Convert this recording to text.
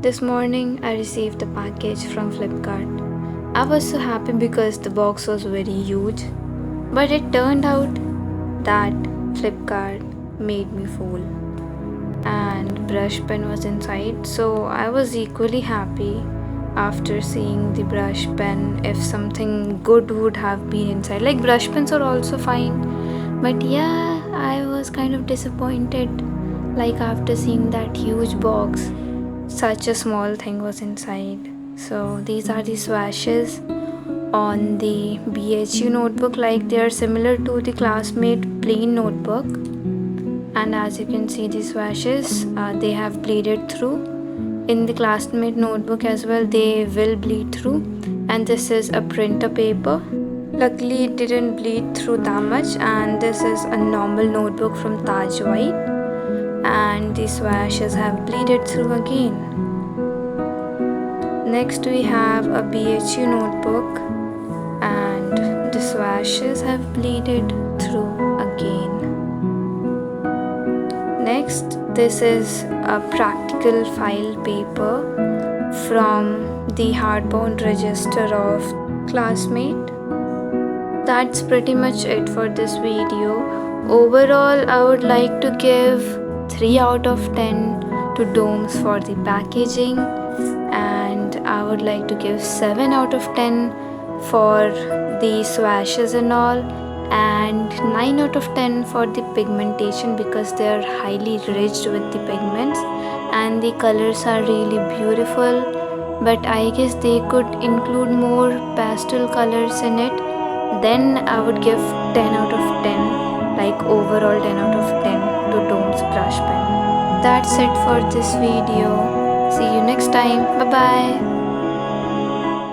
This morning I received a package from Flipkart. I was so happy because the box was very huge, but it turned out that Flipkart made me fool and brush pen was inside, so I was equally happy after seeing the brush pen if something good would have been inside. Like brush pens are also fine, but yeah, I was kind of disappointed like after seeing that huge box such a small thing was inside. So these are the swatches on the BHU notebook, like they are similar to the classmate plain notebook, and as you can see the swatches they have bleeded through. In the classmate notebook as well they will bleed through, and this is a printer paper. Luckily it didn't bleed through that much, and this is a normal notebook from Taj White, and the swatches have bleeded through again. Next we have a BHU notebook, and the swatches have bleeded through again. Next, this is a practical file paper from the hardbound register of Classmate. That's pretty much it for this video. Overall, I would like to give 3 out of 10 to domes for the packaging, and I would like to give 7 out of 10 for the swatches and all, and 9 out of 10 for the pigmentation because they are highly rich with the pigments and the colors are really beautiful, but I guess they could include more pastel colors in it. Then I would give 10 out of 10, like overall 10 out of 10 to Dome's brush pen. That's it for this video. See you next time. Bye bye.